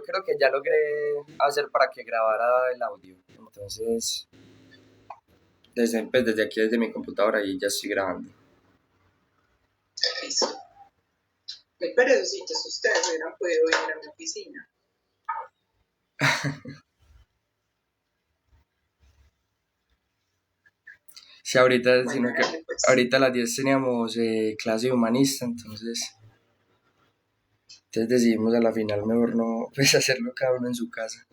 yo creo que ya logré hacer para que grabara el audio. Entonces, desde aquí, desde mi computadora, ahí ya estoy grabando. Listo. Pero eso sí, ustedes hubieran podido venir a mi oficina. Sí, ahorita, Bueno, sino que pues. ahorita a las 10 teníamos clase de humanista, entonces decidimos a la final mejor no pues hacerlo cada uno en su casa.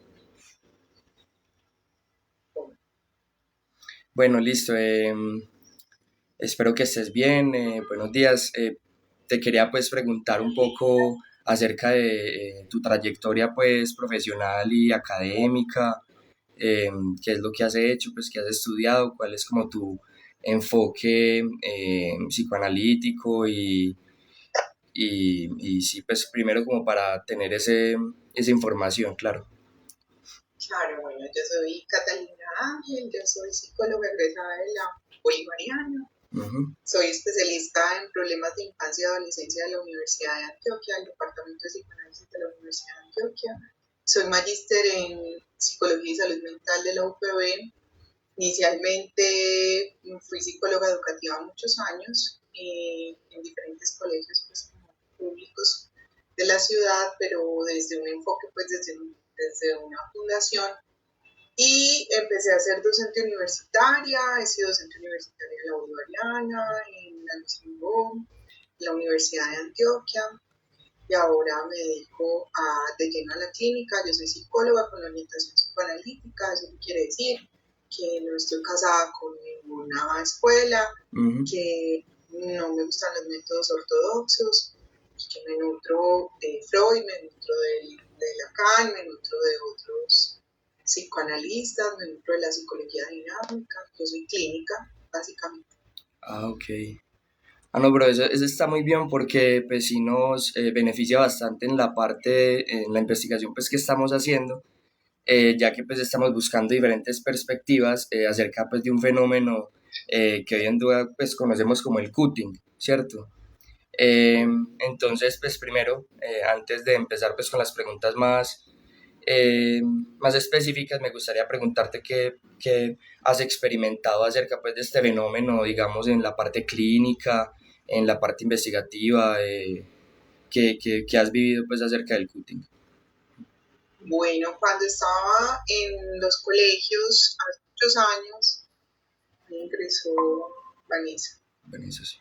Bueno, listo. Espero que estés bien. Buenos días. Te quería pues preguntar un poco acerca de tu trayectoria pues profesional y académica. ¿Qué es lo que has hecho? Pues qué has estudiado, cuál es como tu enfoque psicoanalítico y sí, pues primero como para tener esa información, claro. Claro, bueno, yo soy Catalina Ángel, yo soy psicóloga egresada de la Bolivariana. Uh-huh. Soy especialista en problemas de infancia y adolescencia de la Universidad de Antioquia, del Departamento de Psicoanálisis de la Universidad de Antioquia. Soy magíster en Psicología y Salud Mental de la UPB. Inicialmente fui psicóloga educativa muchos años en diferentes colegios pues, públicos de la ciudad, pero desde un enfoque, pues desde una fundación. Y empecé a ser docente universitaria, he sido docente universitaria en la Bolivariana, en la Luis Mingó, en la Universidad de Antioquia, y ahora me dedico de lleno a la clínica. Yo soy psicóloga con orientación psicoanalítica, eso quiere decir que no estoy casada con ninguna escuela, Uh-huh. que no me gustan los métodos ortodoxos, que me nutro de Freud, me nutro de Lacan, me nutro de otros psicoanalistas, me nutro de la psicología dinámica. Yo soy clínica, básicamente. Ah, ok. Ah, no, pero eso está muy bien porque pues sí nos beneficia bastante en la parte, en la investigación pues que estamos haciendo, ya que pues estamos buscando diferentes perspectivas acerca pues de un fenómeno que hoy en día pues conocemos como el cutting, ¿cierto? Entonces pues primero, antes de empezar pues con las preguntas más específicas, me gustaría preguntarte qué has experimentado acerca pues de este fenómeno, digamos, en la parte clínica, en la parte investigativa, que has vivido pues acerca del cutting. Bueno, cuando estaba en los colegios hace muchos años, me ingresó Vanessa. Vanessa, sí.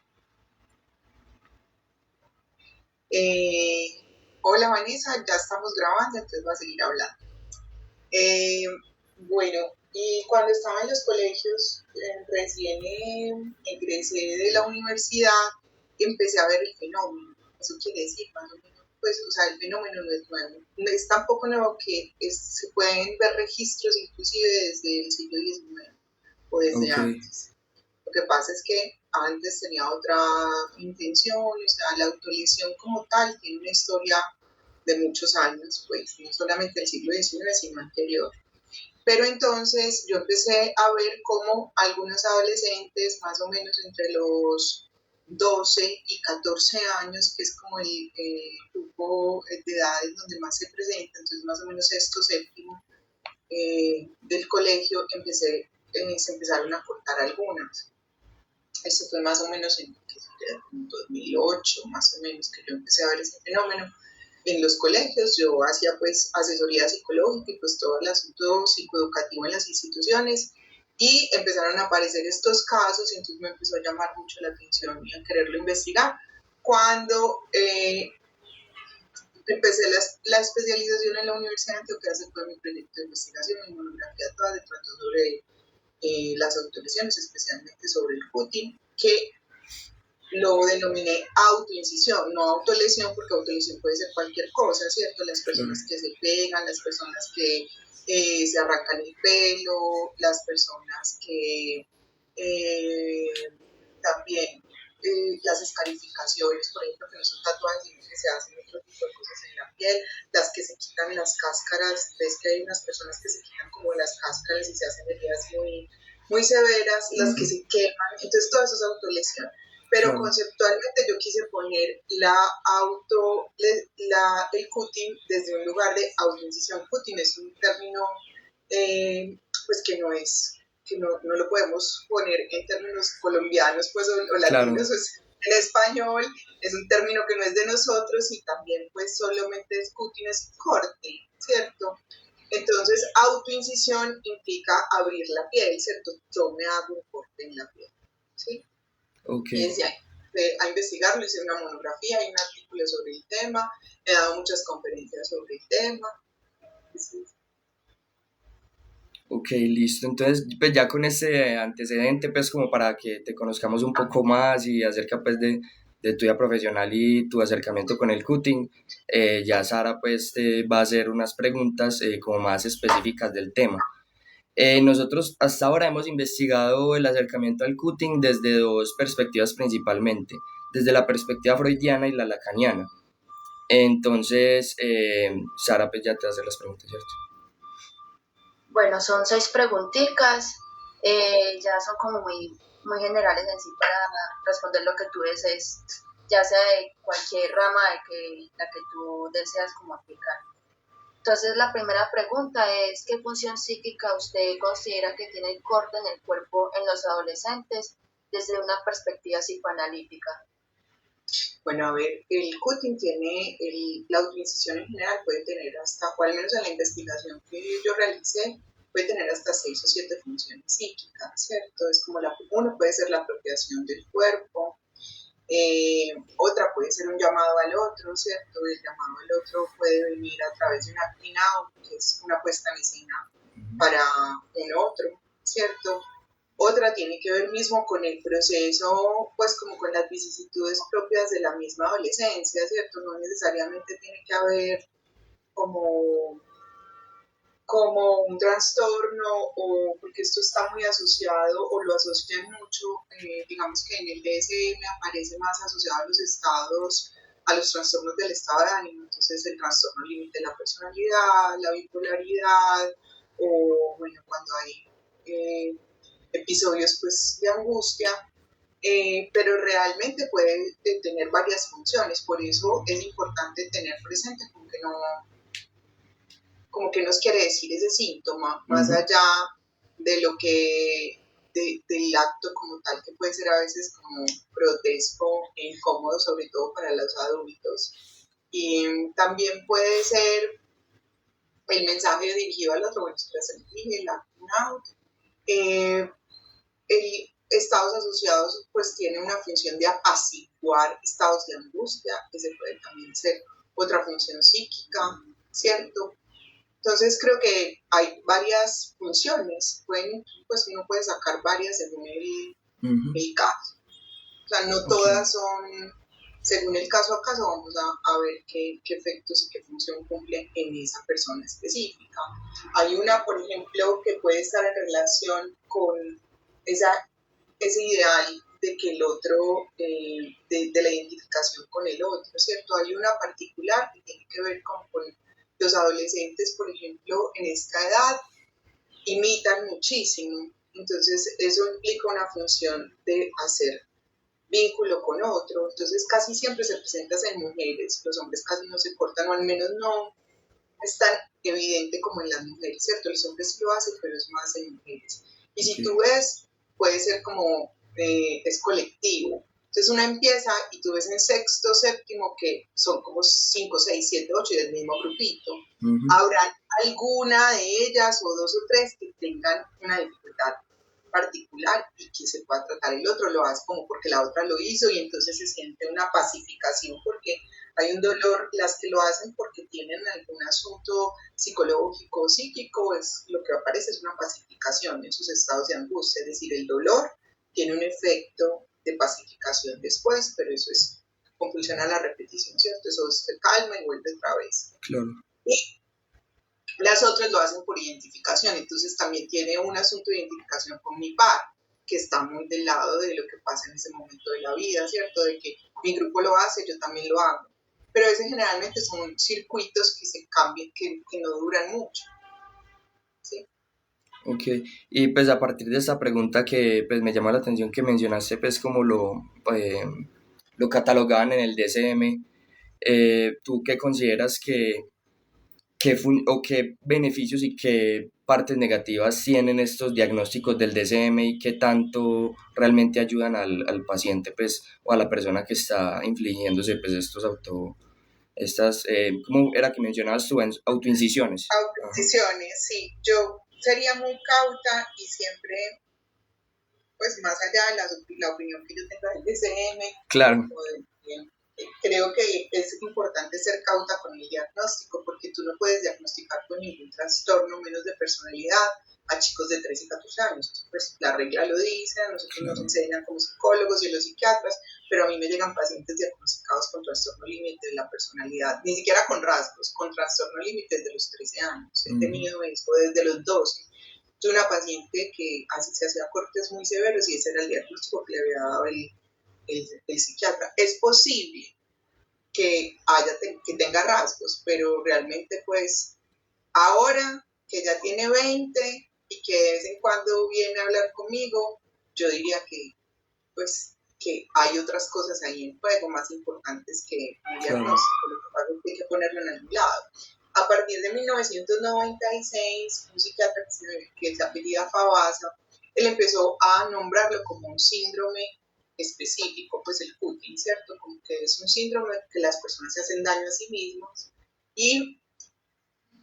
Hola Vanessa, ya estamos grabando, entonces va a seguir hablando. Bueno, y cuando estaba en los colegios, recién egresé de la universidad, empecé a ver el fenómeno. Eso quiere decir, más o menos, pues, o sea, el fenómeno no es nuevo. No es tan poco nuevo que se pueden ver registros inclusive desde el siglo XIX o desde antes. Lo que pasa es que antes tenía otra intención, o sea, la autolesión como tal tiene una historia de muchos años, pues, no solamente del siglo XIX, sino anterior. Pero entonces yo empecé a ver cómo algunos adolescentes, más o menos entre los 12 y 14 años, que es como el grupo de edades donde más se presenta, entonces más o menos sexto, séptimo del colegio, se empezaron a cortar algunas. Esto fue más o menos en 2008, más o menos, que yo empecé a ver ese fenómeno en los colegios. Yo hacía pues asesoría psicológica y pues todo el asunto psicoeducativo en las instituciones, y empezaron a aparecer estos casos, y entonces me empezó a llamar mucho la atención y a quererlo investigar. Cuando empecé la especialización en la Universidad de Antioquia, se fue mi proyecto de investigación, mi monografía toda se trató sobre las autolesiones, especialmente sobre el cutting, que lo denominé autoincisión, no autolesión, porque autolesión puede ser cualquier cosa, ¿cierto? Las personas que se pegan, las personas que se arrancan el pelo, las personas que también las escarificaciones, por ejemplo, que no son tatuajes, sino que se hacen otro tipo de cosas en la piel, las que se quitan las cáscaras. Ves que hay unas personas que se quitan como las cáscaras y se hacen heridas muy, muy severas, las que se queman, entonces todo eso es autolesión. pero claro, conceptualmente yo quise poner el cutting desde un lugar de autoincisión. Cutting es un término pues que no lo podemos poner en términos colombianos pues, o latinos, claro. pues, en español es un término que no es de nosotros y también pues solamente es cutting, es corte, ¿cierto? Entonces, autoincisión implica abrir la piel, ¿cierto? Yo me hago un corte en la piel, ¿sí? Ok. Y desde ahí a investigarlo, hice una monografía y un artículo sobre el tema, he dado muchas conferencias sobre el tema. Sí. Ok, listo. Entonces, pues ya con este antecedente, pues como para que te conozcamos un poco más y acerca pues de tu vida profesional y tu acercamiento con el cutting, ya Sara pues te va a hacer unas preguntas como más específicas del tema. Nosotros hasta ahora hemos investigado el acercamiento al cutting desde dos perspectivas principalmente, desde la perspectiva freudiana y la lacaniana. Entonces, Sara pues ya te va a hacer las preguntas, ¿cierto? Bueno, son 6 preguntitas, ya son como muy generales en sí para responder lo que tú desees, ya sea de cualquier rama la que tú deseas como aplicar. Entonces, la primera pregunta es, ¿qué función psíquica usted considera que tiene el corte en el cuerpo en los adolescentes desde una perspectiva psicoanalítica? Bueno, a ver, el cutting la utilización en general puede tener hasta, o al menos en la investigación que yo realicé, puede tener hasta 6 o 7 funciones psíquicas, ¿cierto? Es como uno puede ser la apropiación del cuerpo, otra puede ser un llamado al otro, ¿cierto? El llamado al otro puede venir a través de un acting out, que es una puesta en escena para un otro, ¿cierto? Otra tiene que ver mismo con el proceso, pues como con las vicisitudes propias de la misma adolescencia, ¿cierto? No necesariamente tiene que haber como, como un trastorno o porque esto está muy asociado o lo asocian mucho, digamos que en el DSM aparece más asociado a los estados, a los trastornos del estado de ánimo, entonces el trastorno límite de la personalidad, la bipolaridad o bueno, cuando hay episodios pues de angustia, pero realmente puede tener varias funciones, por eso es importante tener presente como que nos quiere decir ese síntoma, más Ujú. allá de lo que, del acto como tal, que puede ser a veces como grotesco e incómodo, sobre todo para los adultos. Y también puede ser el mensaje dirigido al otro, bueno, esto ya se dije, el acting out. Eh, Estados asociados pues tiene una función de apaciguar estados de angustia, que se puede también ser otra función psíquica, ¿cierto? Entonces creo que hay varias funciones, pues uno puede sacar varias según Ujú. el caso. O sea, no Ok, todas son, según el caso a caso, vamos a ver qué efectos y qué función cumple en esa persona específica. Hay una, por ejemplo, que puede estar en relación con esa, ese ideal de que el otro, de la identificación con el otro, ¿cierto? Hay una particular que tiene que ver con los adolescentes, por ejemplo, en esta edad, imitan muchísimo. Entonces, eso implica una función de hacer vínculo con otro. Entonces, casi siempre se presenta en mujeres. Los hombres casi no se cortan, o al menos no es tan evidente como en las mujeres, ¿cierto? Los hombres sí lo hacen, pero es más en mujeres. Y ok, si tú ves, puede ser como, es colectivo. Entonces una empieza y tú ves en sexto, séptimo, que son como 5, 6, 7, 8 y del mismo grupito. ujú, Habrá alguna de ellas o dos o tres que tengan una dificultad particular y que se pueda tratar. El otro lo hace como porque la otra lo hizo y entonces se siente una pacificación porque hay un dolor. Las que lo hacen porque tienen algún asunto psicológico o psíquico, es lo que aparece es una pacificación en sus estados de angustia, es decir, el dolor tiene un efecto de pacificación después, pero eso es compulsión a la repetición, ¿cierto? Eso se calma y vuelve otra vez. claro. Y las otras lo hacen por identificación, entonces también tiene un asunto de identificación con mi par, que está muy del lado de lo que pasa en ese momento de la vida, ¿cierto? De que mi grupo lo hace, yo también lo hago. Pero ese generalmente son circuitos que se cambian, que no duran mucho, ¿sí? Ok, y pues a partir de esta pregunta que pues me llama la atención que mencionaste pues como eh, lo catalogaban en el DSM, ¿tú qué consideras o qué beneficios y qué partes negativas tienen estos diagnósticos del DSM y qué tanto realmente ayudan al paciente pues o a la persona que está infligiéndose pues ¿cómo era que mencionabas tú? Autoincisiones. Ajá. Autodecisiones, sí. Yo sería muy cauta y siempre, pues más allá de la opinión que yo tenga del DCM, Claro. o creo que es importante ser cauta con el diagnóstico, porque tú no puedes diagnosticar con ningún trastorno menos de personalidad a chicos de 13 y 14 años. Pues la regla lo dice, a nosotros nos Claro. enseñan como psicólogos y los psiquiatras, pero a mí me llegan pacientes diagnosticados con trastorno límite de la personalidad, ni siquiera con rasgos, con trastorno límite desde los 13 años. He tenido esto desde los 12. Tuve una paciente que así se hacía cortes muy severos y ese era el diagnóstico que le había dado el psiquiatra. Es posible que tenga rasgos, pero realmente pues ahora que ya tiene 20 y que de vez en cuando viene a hablar conmigo, yo diría que pues que hay otras cosas ahí en juego más importantes que un Claro. diagnóstico, lo que pasa es que hay que ponerlo en algún lado. A partir de 1996, un psiquiatra que se apellida Fabasa, él empezó a nombrarlo como un síndrome específico, pues el cutting, ¿cierto? Como que es un síndrome que las personas se hacen daño a sí mismos y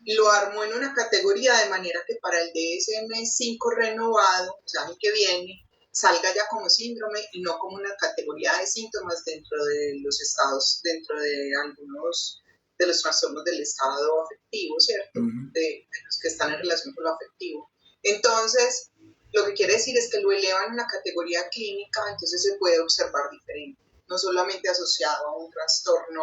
lo armó en una categoría de manera que para el DSM-5 renovado, o sea, el que viene, salga ya como síndrome y no como una categoría de síntomas dentro de los estados, dentro de algunos de los trastornos del estado afectivo, ¿cierto? Ujú. De los que están en relación con lo afectivo. Entonces, lo que quiere decir es que lo elevan a una categoría clínica, entonces se puede observar diferente, no solamente asociado a un trastorno,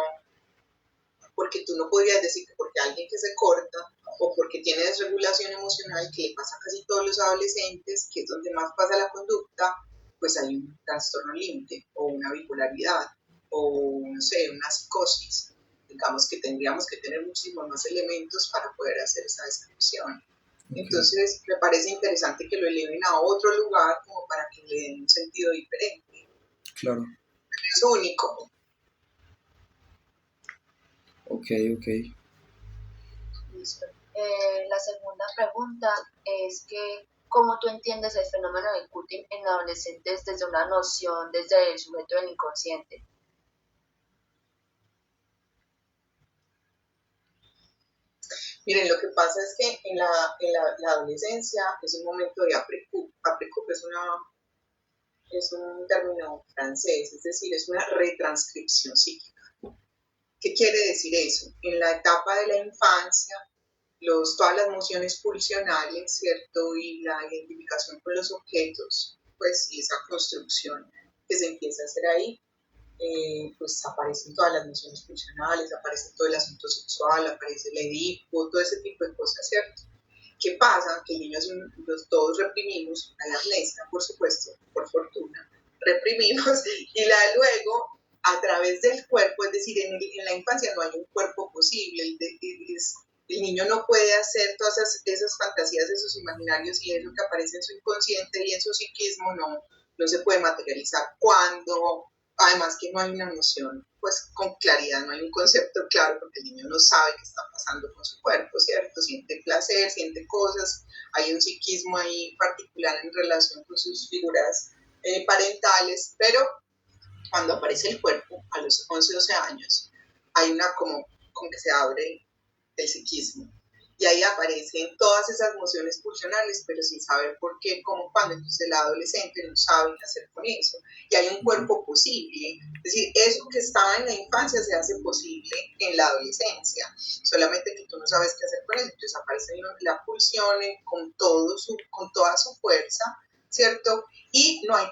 porque tú no podrías decir que porque alguien que se corta o porque tiene desregulación emocional, que le pasa a casi todos los adolescentes, que es donde más pasa la conducta, pues hay un trastorno límite o una bipolaridad o, no sé, una psicosis. Digamos que tendríamos que tener muchísimos más elementos para poder hacer esa descripción. Okay. Entonces, me parece interesante que lo eleven a otro lugar como para que le den un sentido diferente. Claro. Es único. Ok, ok. Listo. La segunda pregunta es que, ¿cómo tú entiendes el fenómeno del cutting en adolescentes desde una noción, desde el sujeto del inconsciente? Miren, lo que pasa es que la adolescencia es un momento de après-coup. Après-coup es un término francés, es decir, es una retranscripción psíquica. ¿Qué quiere decir eso? En la etapa de la infancia, todas las mociones pulsionales, ¿cierto? Y la identificación con los objetos, pues, y esa construcción que se empieza a hacer ahí, pues aparecen todas las nociones funcionales, aparece todo el asunto sexual, aparece el Edipo, todo ese tipo de cosas, ¿cierto? ¿Qué pasa? Que niños todos reprimimos, a la amnesia, por supuesto, por fortuna, reprimimos y luego a través del cuerpo, es decir, en la infancia no hay un cuerpo posible, el niño no puede hacer todas esas fantasías, esos imaginarios y eso que aparece en su inconsciente y en su psiquismo no se puede materializar cuando, además que no hay una noción, pues con claridad, no hay un concepto claro porque el niño no sabe qué está pasando con su cuerpo, ¿cierto? Siente placer, siente cosas, hay un psiquismo ahí particular en relación con sus figuras parentales, pero cuando aparece el cuerpo a los 11, 12 años, hay una como que se abre el psiquismo. Y ahí aparecen todas esas emociones pulsionales, pero sin saber por qué, cómo, cuándo. Entonces el adolescente no sabe qué hacer con eso. Y hay un cuerpo posible. Es decir, eso que estaba en la infancia se hace posible en la adolescencia. Solamente que tú no sabes qué hacer con eso. Entonces aparece la pulsión con toda su fuerza, ¿cierto? Y no hay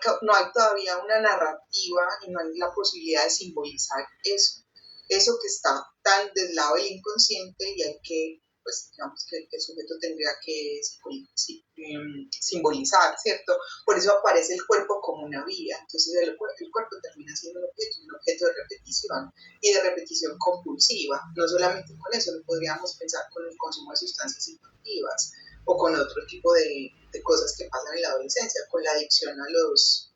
todavía una narrativa y no hay la posibilidad de simbolizar eso que está tan del lado del inconsciente y hay que, pues digamos que el sujeto tendría que simbolizar, ¿cierto? Por eso aparece el cuerpo como una vía, entonces el cuerpo termina siendo un objeto de repetición y de repetición compulsiva. No solamente con eso, lo podríamos pensar con el consumo de sustancias psicoactivas. o con otro tipo de cosas que pasan en la adolescencia, con la adicción a los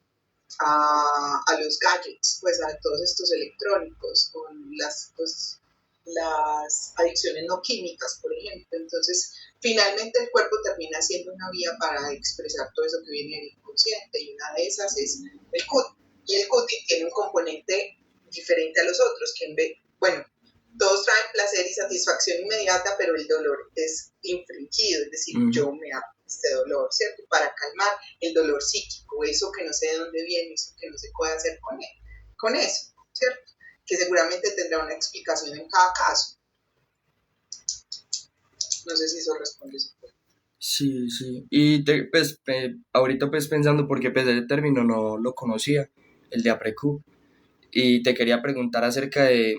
gadgets, pues a todos estos electrónicos, con las adicciones no químicas, por ejemplo. Entonces, finalmente el cuerpo termina siendo una vía para expresar todo eso que viene del inconsciente, y una de esas es el cutting. Y el cutting tiene un componente diferente a los otros, que bueno, todos traen placer y satisfacción inmediata, pero el dolor es infringido, es decir, yo me hago este dolor, ¿cierto? Para calmar el dolor psíquico, eso que no sé de dónde viene, eso que no se puede hacer con eso, ¿cierto? Que seguramente tendrá una explicación en cada caso. No sé si eso responde su pregunta. Sí, sí. Y pues ahorita pues pensando, porque pues ese término no lo conocía, el de APRECUP, y te quería preguntar acerca de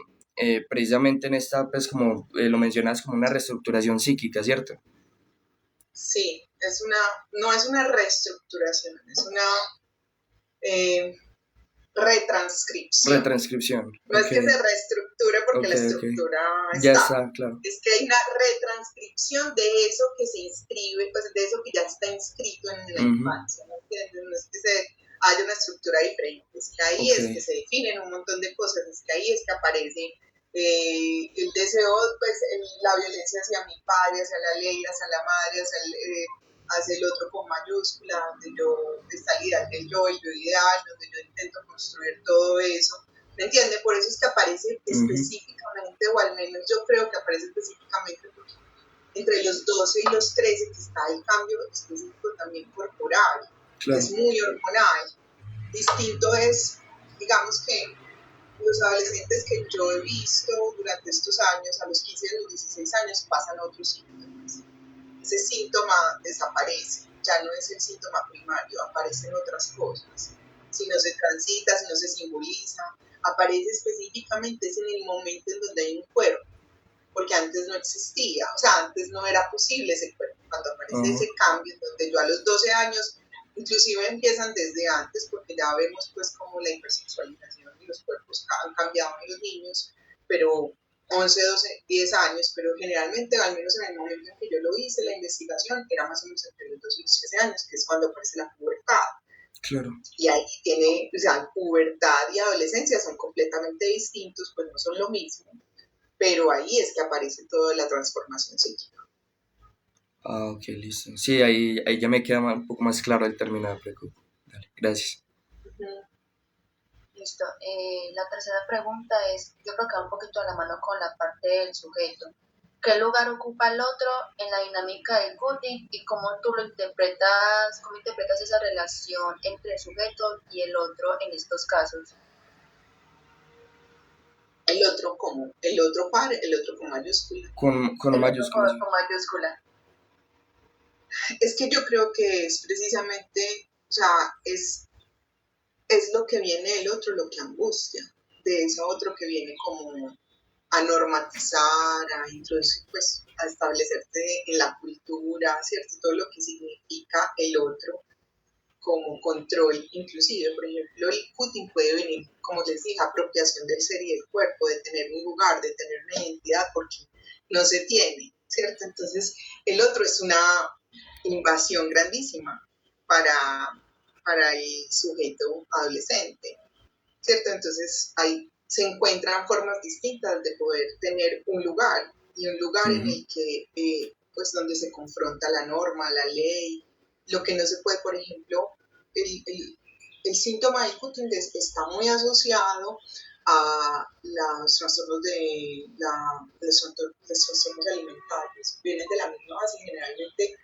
precisamente en esta, pues como lo mencionas, como una reestructuración psíquica, ¿cierto? Sí, no es una reestructuración, es una retranscripción. Retranscripción, No es ok, que se reestructure porque ok, la ok. estructura Ya está. está, claro. Es que hay una retranscripción de eso que se inscribe, pues de eso que ya está inscrito en la infancia, ¿no entiendes? No es que haya una estructura diferente, es que ahí Ok. es que se definen un montón de cosas, es que ahí es que aparece el deseo, pues la violencia hacia mi padre, hacia la ley, hacia la madre, hacia el otro con mayúscula, donde está el ideal del yo, el yo ideal, donde yo intento construir todo eso. ¿Me entiende? Por eso es que aparece específicamente, o al menos yo creo que aparece específicamente porque entre los 12 y los 13 que está el cambio específico también corporal, Claro. es muy hormonal. Distinto es, digamos que los adolescentes que yo he visto durante estos años, a los 15 y a los 16 años, pasan a otros síntomas. Ese síntoma desaparece, ya no es el síntoma primario, aparecen otras cosas. Si no se transita, si no se simboliza, aparece específicamente es en el momento en donde hay un cuerpo, porque antes no existía, o sea, antes no era posible ese cuerpo. Cuando aparece ese cambio, en donde yo a los 12 años, inclusive empiezan desde antes, porque ya vemos pues como la hipersexualización y los cuerpos han cambiado en los niños, pero 11, 12, 10 años, pero generalmente, al menos en el momento en que yo lo hice, la investigación era más o menos entre los 12 y los 13 años, que es cuando aparece la pubertad. Claro. Y ahí tiene, o sea, pubertad y adolescencia son completamente distintos, pues no son lo mismo, pero ahí es que aparece toda la transformación psíquica. Ah, ok, listo. Sí, ahí ya me queda un poco más claro el término de APRECUP. Dale, gracias. Listo. La tercera pregunta es, yo creo que va un poquito a la mano con la parte del sujeto. ¿Qué lugar ocupa el otro en la dinámica del cutting y cómo tú lo interpretas, cómo interpretas esa relación entre el sujeto y el otro en estos casos? El otro como, el otro par, el otro con mayúscula. Con mayúsculas. Con mayúscula. Es que yo creo que es precisamente, o sea, es lo que viene del otro lo que angustia, de eso otro que viene como a normatizar, a introducir, pues a establecerse en la cultura, ¿cierto? Todo lo que significa el otro como control, inclusive, por ejemplo, el cutting puede venir, como les dije, apropiación del ser y del cuerpo, de tener un lugar, de tener una identidad, porque no se tiene, ¿cierto? Entonces, el otro es una invasión grandísima para el sujeto adolescente, ¿cierto? Entonces, ahí se encuentran formas distintas de poder tener un lugar, y un lugar en el que, pues, donde se confronta la norma, la ley, lo que no se puede, por ejemplo, el síntoma del cutting está muy asociado a los trastornos los trastornos alimentarios. Vienen de la misma base, generalmente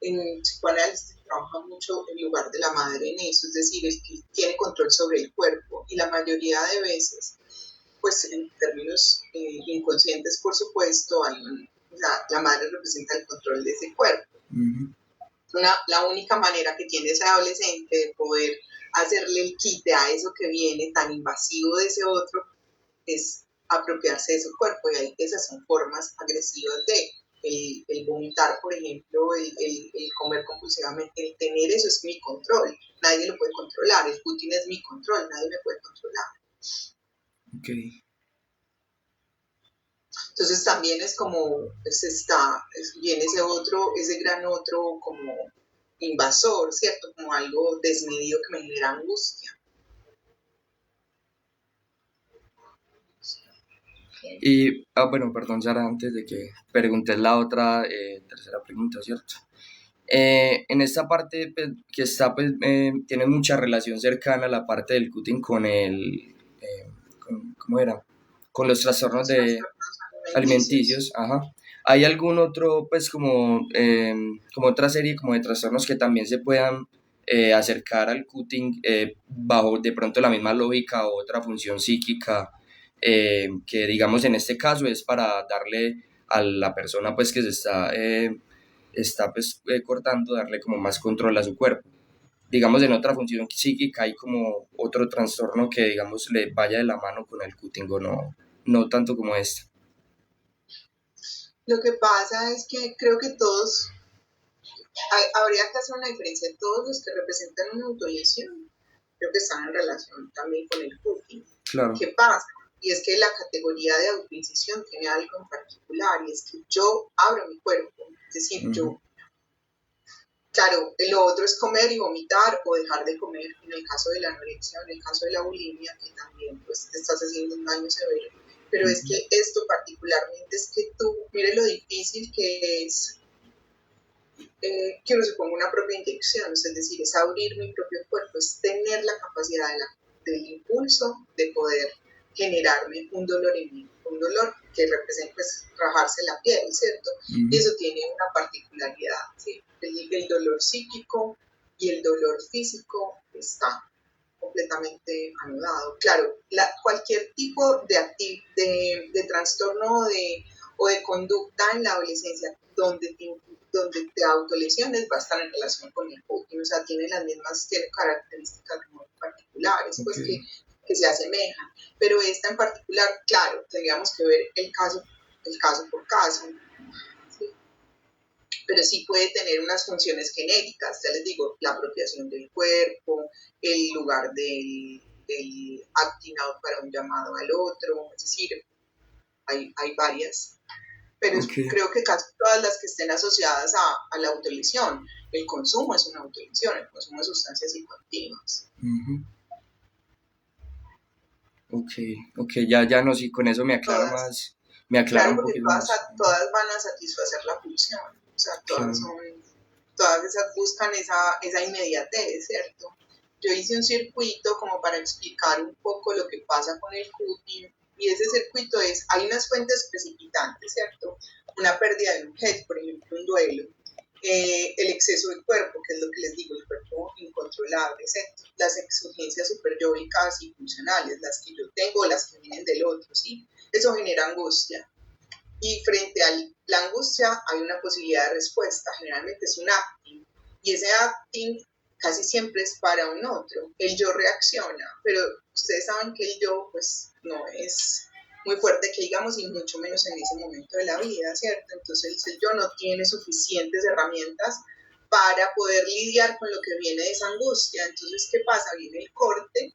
en psicoanálisis se trabaja mucho el lugar de la madre en eso, es decir, el que tiene control sobre el cuerpo, y la mayoría de veces, pues en términos inconscientes, por supuesto, la madre representa el control de ese cuerpo. La única manera que tiene ese adolescente de poder hacerle el quite a eso que viene tan invasivo de ese otro es apropiarse de su cuerpo, y ahí esas son formas agresivas de el vomitar, por ejemplo, el comer compulsivamente, el tener eso es mi control, nadie lo puede controlar, el Putin es mi control, nadie me puede controlar. Ok. Entonces también es como, pues viene ese gran otro como invasor, ¿cierto? Como algo desmedido que me genera angustia. Y, bueno, perdón, Sara, antes de que preguntes la otra, tercera pregunta, ¿cierto? En esta parte pues, que está, pues, tiene mucha relación cercana la parte del cutting con ¿cómo era? Con los trastornos Los de trastornos alimenticios. alimenticios, ajá. ¿Hay algún otro, pues, como otra serie como de trastornos que también se puedan acercar al cutting bajo de pronto la misma lógica o otra función psíquica que digamos en este caso es para darle a la persona pues que se está pues cortando, darle como más control a su cuerpo? Digamos en otra función psíquica hay como otro trastorno que digamos le vaya de la mano con el cutting o no, no tanto como este. Lo que pasa es que creo que habría que hacer una diferencia. Todos los que representan una autolesión, creo que están en relación también con el cooking. Claro. ¿Qué pasa? Y es que la categoría de autoincisión tiene algo en particular, y es que yo abro mi cuerpo, es decir, yo, claro, lo otro es comer y vomitar o dejar de comer, en el caso de la anorexia, en el caso de la bulimia, que también pues te estás haciendo un daño severo, pero es que esto particularmente es que tú, mire lo difícil que es que uno se ponga una propia inyección, es decir, es abrir mi propio cuerpo, es tener la capacidad del impulso de poder generarme un dolor en mí, un dolor que representa pues rajarse la piel, ¿cierto? Y eso tiene una particularidad, ¿sí? El dolor psíquico y el dolor físico está completamente anudado. Claro, cualquier tipo de trastorno o de conducta en la adolescencia donde te autolesiones va a estar en relación con el cutting, o sea, tiene características muy particulares, pues que se asemejan. Pero esta en particular, claro, tendríamos que ver el caso por caso, ¿sí? Pero sí puede tener unas funciones genéticas, ya les digo, la apropiación del cuerpo, el lugar del acting out para un llamado al otro, es decir, hay varias, pero creo que casi todas las que estén asociadas a la autolesión, el consumo es una autolesión, el consumo de sustancias psicoactivas. Ok, ya no, sí, con eso me aclara más, me aclara claro, un porque poquito más. todas van a satisfacer la pulsión, o sea, todas esas buscan esa inmediatez, ¿cierto? Yo hice un circuito como para explicar un poco lo que pasa con el cutting, y ese circuito hay unas fuentes precipitantes, ¿cierto? Una pérdida de un objeto, por ejemplo, un duelo, el exceso del cuerpo, que es lo que les digo, el cuerpo incontrolable, ¿cierto? Las exigencias superyóbicas y funcionales, las que yo tengo, las que vienen del otro, ¿sí? Eso genera angustia. Y frente a la angustia hay una posibilidad de respuesta, generalmente es un acting, y ese acting casi siempre es para un otro. El yo reacciona, pero ustedes saben que el yo pues no es muy fuerte que digamos, y mucho menos en ese momento de la vida, ¿cierto? Entonces el yo no tiene suficientes herramientas para poder lidiar con lo que viene de esa angustia. Entonces, ¿qué pasa? Viene el corte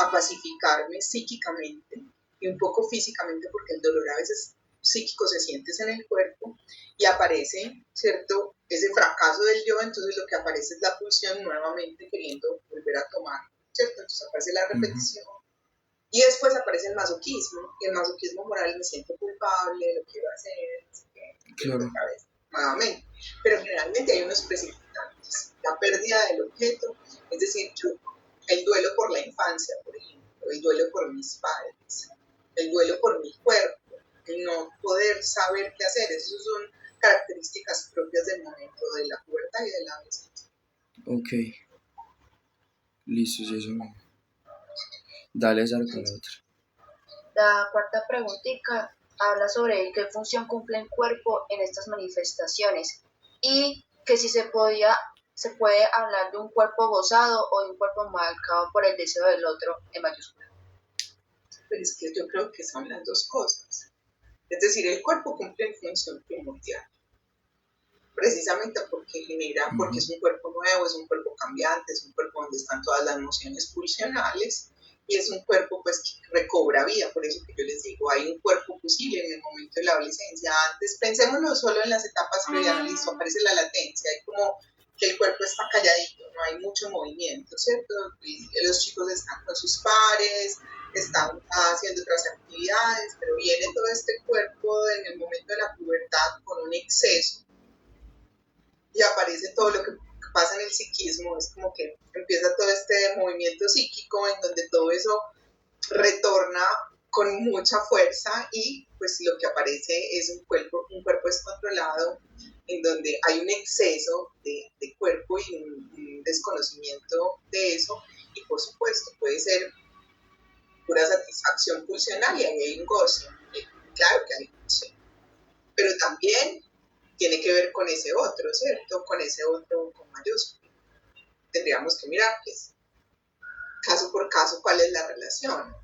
a pacificarme psíquicamente y un poco físicamente, porque el dolor a veces psíquico se siente en el cuerpo, y aparece, ¿cierto? Ese fracaso del yo, entonces lo que aparece es la pulsión nuevamente queriendo volver a tomar, ¿cierto? Entonces aparece la repetición. Y después aparece el masoquismo, y el masoquismo moral, me siento culpable, lo quiero hacer, claro. Otra vez, nuevamente. Pero generalmente hay unos precipitantes. La pérdida del objeto, es decir, el duelo por la infancia, por ejemplo, el duelo por mis padres, el duelo por mi cuerpo, el no poder saber qué hacer, esas son características propias del momento de la pubertad y de la adolescencia. Ok. Listo, sí, eso me... Dale, Sara, con la otra. La cuarta preguntita habla sobre qué función cumple el cuerpo en estas manifestaciones y que si se puede hablar de un cuerpo gozado o de un cuerpo marcado por el deseo del otro en mayúscula. Pero es que yo creo que son las dos cosas. Es decir, el cuerpo cumple función primordial, precisamente porque porque es un cuerpo nuevo, es un cuerpo cambiante, es un cuerpo donde están todas las emociones pulsionales, y es un cuerpo pues que recobra vida. Por eso que yo les digo, hay un cuerpo posible en el momento de la adolescencia. Antes, pensémoslo solo en las etapas previas, listo, aparece la latencia, hay como que el cuerpo está calladito, no hay mucho movimiento, ¿cierto? Y los chicos están con sus pares, están haciendo otras actividades, pero viene todo este cuerpo en el momento de la pubertad con un exceso y aparece todo lo que pasa en el psiquismo. Es como que empieza todo este movimiento psíquico en donde todo eso retorna con mucha fuerza y pues lo que aparece es un cuerpo descontrolado en donde hay un exceso de cuerpo y un desconocimiento de eso, y por supuesto puede ser pura satisfacción pulsional y ahí hay un goce, claro que hay goce, pero también tiene que ver con ese otro, ¿cierto? Con ese otro con mayúscula. Tendríamos que mirar, pues, caso por caso, cuál es la relación.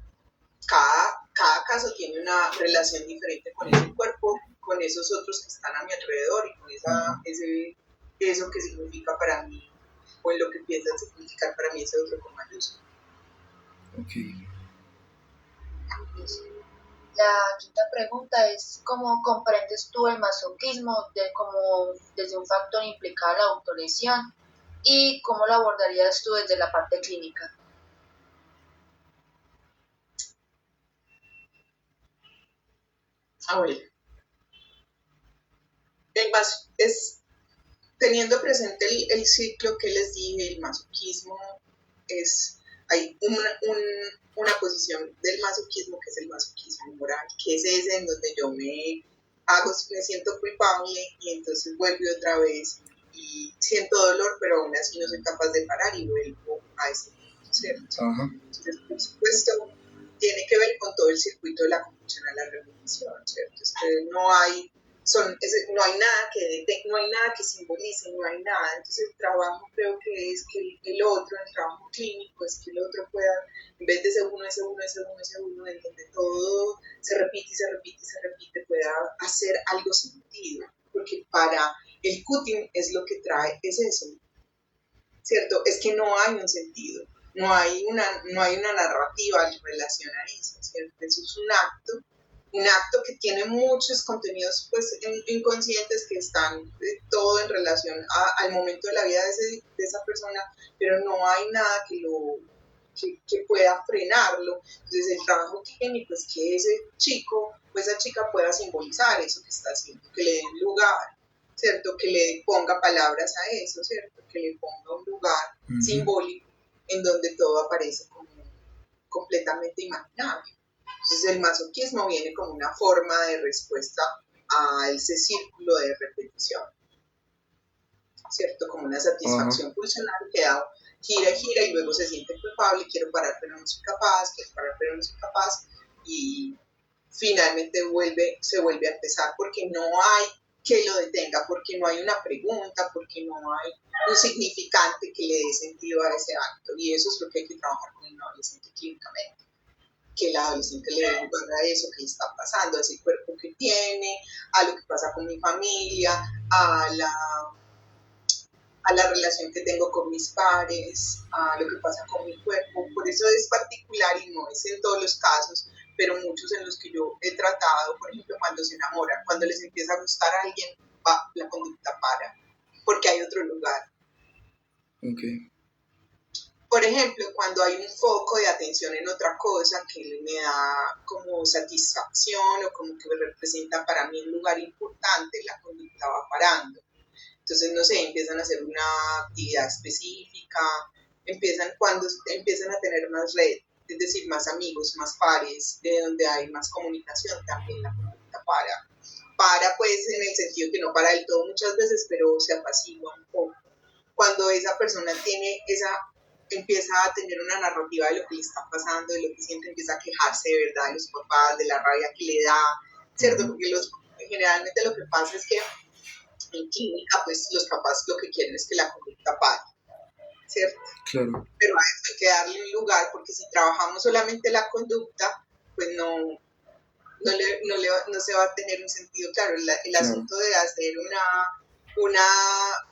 Cada caso tiene una relación diferente con ese cuerpo, con esos otros que están a mi alrededor y con eso que significa para mí, o en lo que piensan significar para mí ese otro con mayúscula. Ok. La quinta pregunta es: ¿cómo comprendes tú el masoquismo desde un factor implicado la autolesión y cómo lo abordarías tú desde la parte clínica? Bueno, teniendo presente el ciclo que les dije, el masoquismo hay una posición del masoquismo que es el masoquismo moral, que es ese en donde yo me siento culpable y entonces vuelvo otra vez y siento dolor, pero aún así no soy capaz de parar y vuelvo a ese punto, ¿cierto? Ajá. Entonces, por supuesto, tiene que ver con todo el circuito de la compulsión a la repetición, ¿cierto? No hay nada que simbolice, no hay nada. Entonces el trabajo creo que es que el trabajo clínico es que el otro pueda, en vez de ese uno, en donde todo se repite y se repite y se repite, pueda hacer algo sentido. Porque para el cutting es lo que trae, es eso, ¿cierto? Es que no hay un sentido, no hay una narrativa en relación a eso, ¿cierto? Eso es un acto que tiene muchos contenidos pues inconscientes que están todo en relación al momento de la vida de esa persona, pero no hay nada que pueda frenarlo. Entonces el trabajo clínico es que ese chico o esa chica pueda simbolizar eso que está haciendo, que le den lugar, ¿cierto? Que le ponga palabras a eso, ¿cierto? Que le ponga un lugar simbólico en donde todo aparece como completamente imaginable. Entonces el masoquismo viene como una forma de respuesta a ese círculo de repetición, ¿cierto? Como una satisfacción pulsional que da gira y gira y luego se siente culpable, quiero parar pero no soy capaz, quiero parar pero no soy capaz, y finalmente se vuelve a empezar porque no hay que lo detenga, porque no hay una pregunta, porque no hay un significante que le dé sentido a ese acto, y eso es lo que hay que trabajar con el adolescente clínicamente, que el adolescente le dé lugar a eso que le está pasando, a ese cuerpo que tiene, a lo que pasa con mi familia, a la relación que tengo con mis pares, a lo que pasa con mi cuerpo. Por eso es particular y no es en todos los casos, pero muchos en los que yo he tratado, por ejemplo, cuando se enamoran, cuando les empieza a gustar a alguien, la conducta para, porque hay otro lugar. Okay. Por ejemplo, cuando hay un foco de atención en otra cosa que me da como satisfacción o como que representa para mí un lugar importante, la conducta va parando. Entonces, no sé, empiezan a hacer una actividad específica, cuando empiezan a tener más red, es decir, más amigos, más pares, de donde hay más comunicación, también la conducta para. Para, pues, en el sentido que no para del todo muchas veces, pero se apacigua un poco. Cuando esa persona empieza a tener una narrativa de lo que le está pasando, de lo que siente, empieza a quejarse de verdad de los papás, de la rabia que le da, ¿cierto? Porque generalmente lo que pasa es que en clínica, pues los papás lo que quieren es que la conducta pare, ¿cierto? Claro. Pero a eso hay que darle un lugar, porque si trabajamos solamente la conducta, pues no se va a tener un sentido claro. El asunto de hacer una,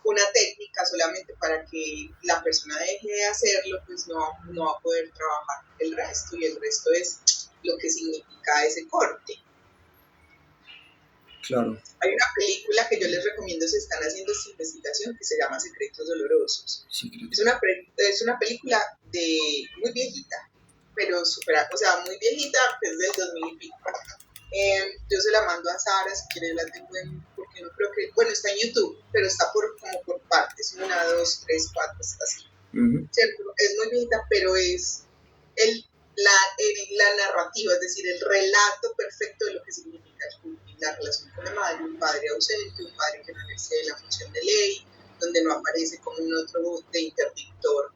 una técnica solamente para que la persona deje de hacerlo, pues no va a poder trabajar el resto, y el resto es lo que significa ese corte. Claro. Hay una película que yo les recomiendo si están haciendo esta investigación que se llama Secretos Dolorosos. Sí, creo. Es una película muy viejita, pero muy viejita, que es del 2000 y pico. Yo se la mando a Sara, si quiere la tengo porque no creo que, bueno, está en YouTube, pero está como por partes, 1, 2, 3, 4, está así. ¿Cierto? Es muy viejita, pero es la narrativa, es decir, el relato perfecto de lo que significa el culto, la relación con la madre, un padre ausente, un padre que no ejerce la función de ley, donde no aparece como un otro de interdictor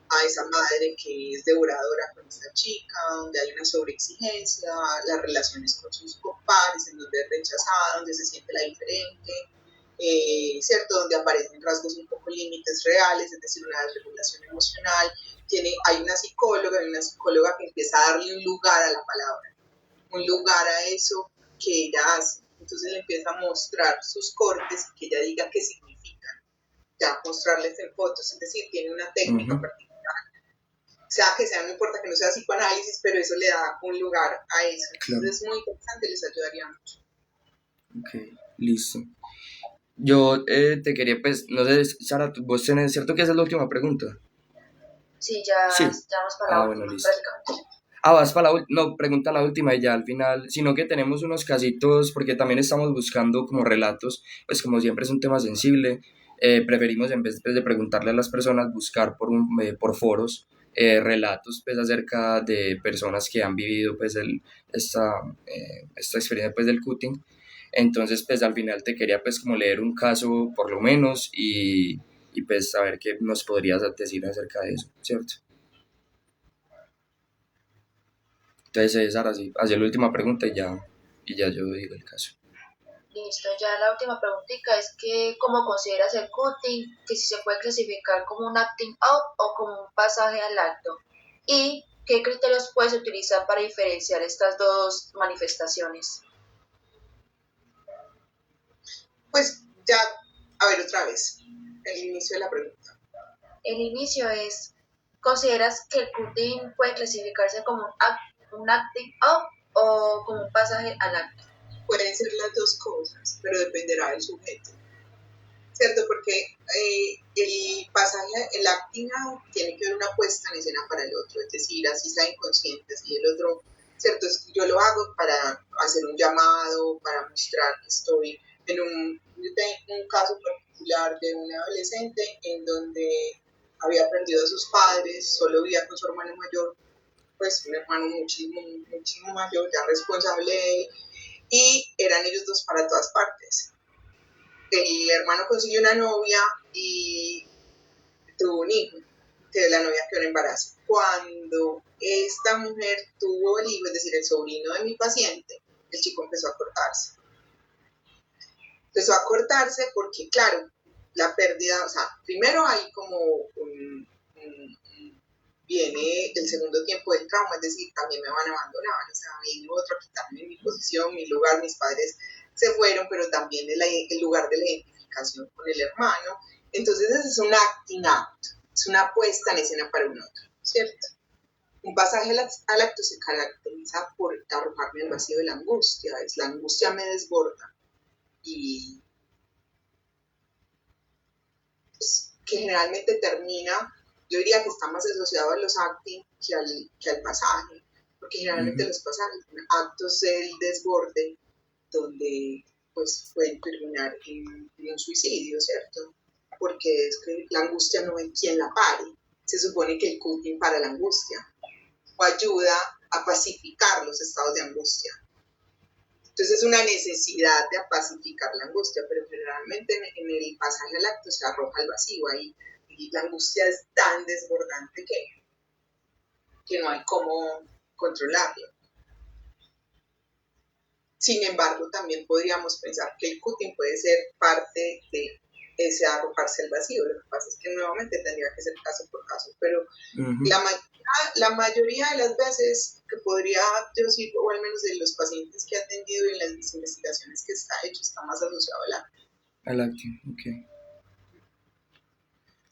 a esa madre que es devoradora con esta chica, donde hay una sobreexigencia, las relaciones con sus compadres, en donde es rechazada, donde se siente la diferente, ¿cierto? Donde aparecen rasgos un poco límites reales, es decir, una desregulación emocional. Hay una psicóloga que empieza a darle un lugar a la palabra, un lugar a eso que ella hace. Entonces le empieza a mostrar sus cortes y que ella diga qué significan, ya mostrarles en fotos, es decir, tiene una técnica particular. No importa que no sea psicoanálisis, pero eso le da un lugar a eso. Claro. Entonces es muy interesante, les ayudaría mucho. Ok, listo. Yo te quería, pues, no sé, Sara, vos tenés, ¿cierto que esa es la última pregunta? Sí, ya vamos para la última, bueno, listo. Vas para la última, no, pregunta la última y ya al final, sino que tenemos unos casitos, porque también estamos buscando como relatos, pues como siempre es un tema sensible, preferimos en vez de preguntarle a las personas, buscar por foros relatos pues acerca de personas que han vivido pues esta experiencia pues del cutting. Entonces pues al final te quería pues como leer un caso por lo menos y pues saber qué nos podrías decir acerca de eso, ¿cierto? Entonces, Sara, hacía la última pregunta y ya yo digo el caso. Listo, ya la última preguntita es que ¿cómo consideras el cutting? Que si se puede clasificar como un acting out o como un pasaje al acto. ¿Y qué criterios puedes utilizar para diferenciar estas dos manifestaciones? Pues ya, a ver otra vez, el inicio de la pregunta. El inicio es, ¿consideras que el cutting puede clasificarse como un acting out o como un pasaje al acto? Pueden ser las dos cosas, pero dependerá del sujeto, ¿cierto? Porque el acting out tiene que ver una puesta en escena para el otro, es decir, así está inconsciente, así el otro, ¿cierto? Yo lo hago para hacer un llamado, para mostrar que estoy en un caso particular de un adolescente en donde había perdido a sus padres, solo vivía con su hermano mayor, pues un hermano muchísimo mayor, ya responsable de él, y eran ellos dos para todas partes. El hermano consiguió una novia y tuvo un hijo, que la novia quedó en embarazo. Cuando esta mujer tuvo el hijo, es decir, el sobrino de mi paciente, el chico empezó a cortarse. Empezó a cortarse porque, claro, la pérdida, o sea, primero hay como viene el segundo tiempo del trauma, es decir, también me van a abandonar, o sea, viene otro a quitarme mi posición, mi lugar, mis padres se fueron, pero también el lugar de la identificación con el hermano. Entonces ese es un acting out, es una puesta en escena para un otro, ¿cierto? Un pasaje al acto se caracteriza por arrojarme al vacío de la angustia, la angustia me desborda y pues, que generalmente termina, yo diría que está más asociado a los acting que al pasaje, porque generalmente los pasajes son actos del desborde donde pues pueden terminar en un suicidio, ¿cierto? Porque es que la angustia no hay quien la pare. Se supone que el cutting para la angustia o ayuda a pacificar los estados de angustia. Entonces es una necesidad de pacificar la angustia, pero generalmente en el pasaje al acto se arroja al vacío ahí, y la angustia es tan desbordante que no hay cómo controlarlo. Sin embargo, también podríamos pensar que el cutting puede ser parte de ese arrojarse al vacío. Lo que pasa es que nuevamente tendría que ser caso por caso, pero la mayoría de las veces que podría yo decir, o al menos de los pacientes que he atendido y en las investigaciones que está hecho, está más asociado al acto. Al acting, ok.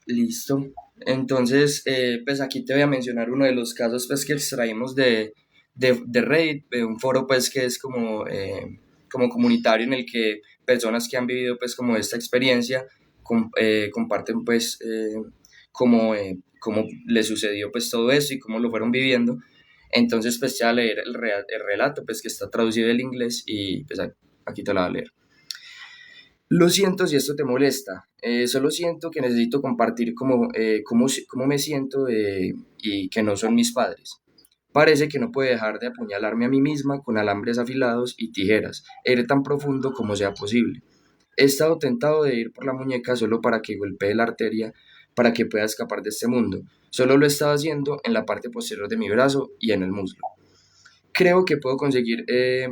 Listo. Entonces, pues aquí te voy a mencionar uno de los casos pues que extraímos de Reddit, de un foro pues que es como comunitario en el que personas que han vivido pues como esta experiencia comparten pues cómo les sucedió pues todo eso y cómo lo fueron viviendo. Entonces pues te voy a leer el relato pues que está traducido del inglés y pues aquí te lo voy a leer. Lo siento si esto te molesta. Solo siento que necesito compartir cómo me siento y que no son mis padres. Parece que no puedo dejar de apuñalarme a mí misma con alambres afilados y tijeras, e ir tan profundo como sea posible. He estado tentado de ir por la muñeca solo para que golpee la arteria para que pueda escapar de este mundo. Solo lo he estado haciendo en la parte posterior de mi brazo y en el muslo. Creo que puedo conseguir que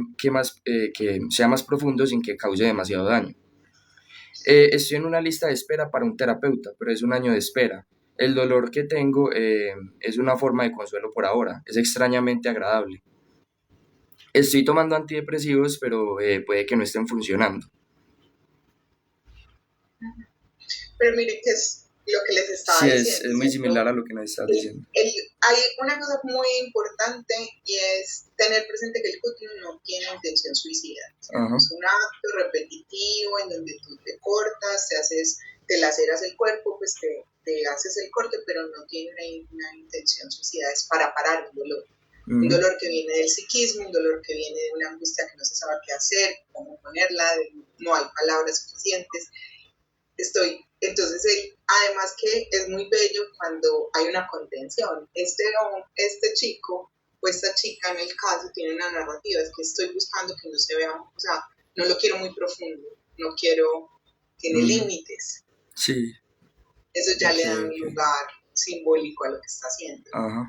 sea más profundo sin que cause demasiado daño. Estoy en una lista de espera para un terapeuta, pero es un año de espera. El dolor que tengo es una forma de consuelo por ahora. Es extrañamente agradable. Estoy tomando antidepresivos, pero puede que no estén funcionando. Pero miren que es lo que les estaba Sí, diciendo, es muy similar ¿cierto? a lo que nos estás diciendo. Hay una cosa muy importante y es tener presente que el cutting no tiene intención suicida. Ajá. Es un acto repetitivo en donde tú te cortas, te laceras el cuerpo, pues te haces el corte, pero no tiene una intención suicida, es para parar un dolor. Un dolor que viene del psiquismo, un dolor que viene de una angustia que no se sabe qué hacer, cómo ponerla, no hay palabras suficientes. Entonces, además que es muy bello cuando hay una contención. Este chico o esta chica en el caso tiene una narrativa, es que estoy buscando que no se vea, o sea, no lo quiero muy profundo, no quiero, tiene límites. Sí. Eso ya le da un lugar simbólico a lo que está haciendo. Ajá.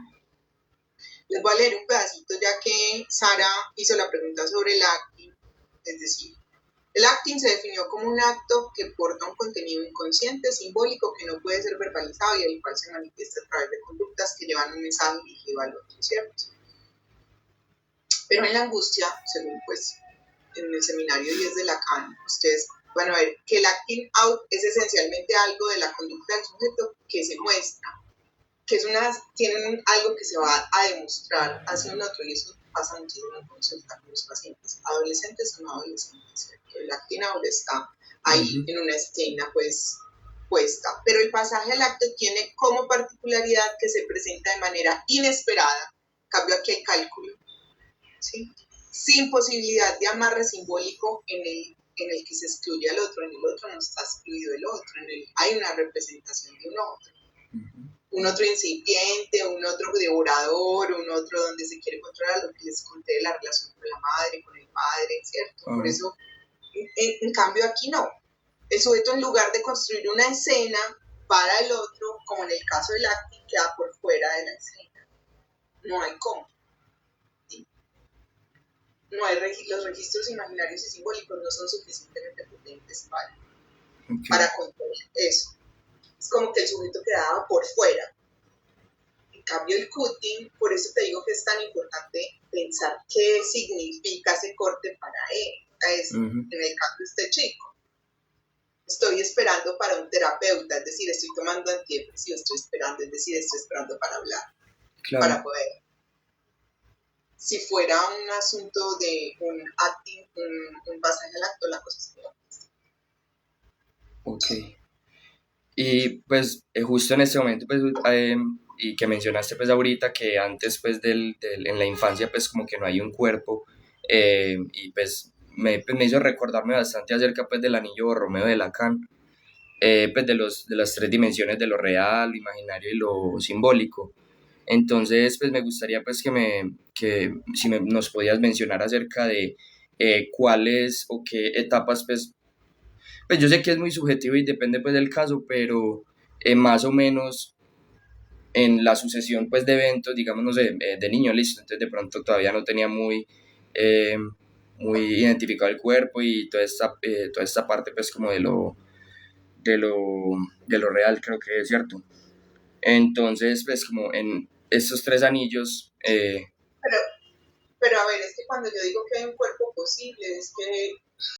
Les voy a leer un pedacito ya que Sara hizo la pregunta sobre el acting, es decir, el acting se definió como un acto que porta un contenido inconsciente, simbólico, que no puede ser verbalizado y el cual se manifiesta a través de conductas que llevan un mensaje dirigido al otro, ¿cierto? Pero en la angustia, según pues en el seminario 10 de Lacan, ustedes van a ver que el acting out es esencialmente algo de la conducta del sujeto que se muestra, que tienen algo que se va a demostrar hacia un otro, y eso pasa muchísimo en consulta con los pacientes, adolescentes o no adolescentes. El acting out está ahí en una escena pues puesta, pero el pasaje al acto tiene como particularidad que se presenta de manera inesperada. Cambio aquí el cálculo, ¿sí? Sin posibilidad de amarre simbólico en el que se excluye al otro. En el otro no está excluido el otro, hay una representación de un otro. Un otro incipiente, un otro devorador, un otro donde se quiere controlar, lo que les conté de la relación con la madre, con el padre, ¿cierto? Por eso, en cambio aquí no. El sujeto, en lugar de construir una escena para el otro, como en el caso del acting, queda por fuera de la escena. No hay cómo. ¿Sí? No hay los registros imaginarios y simbólicos no son suficientemente potentes para controlar eso. Es como que el sujeto quedaba por fuera. En cambio el cutting, por eso te digo que es tan importante pensar qué significa ese corte para él. En el caso de este chico, estoy esperando para un terapeuta, es decir, estoy tomando antidepresivos, estoy esperando para hablar, para poder. Si fuera un asunto de un acting, un pasaje al acto, la cosa sería Ok. Y pues justo en este momento, pues, y que mencionaste pues ahorita que antes pues en la infancia pues como que no hay un cuerpo, y pues me hizo recordarme bastante acerca pues del anillo Borromeo de Lacan, pues de las tres dimensiones de lo real, lo imaginario y lo simbólico. Entonces pues me gustaría pues que si nos podías mencionar acerca de cuáles o qué etapas pues yo sé que es muy subjetivo y depende pues del caso, pero más o menos en la sucesión pues de eventos, digamos, no sé, de niño, listo, entonces de pronto todavía no tenía eh, muy identificado el cuerpo y toda esta parte pues como de lo, de lo real, creo que es cierto. Entonces pues como en estos tres anillos... Pero a ver, es que cuando yo digo que hay un cuerpo posible, es que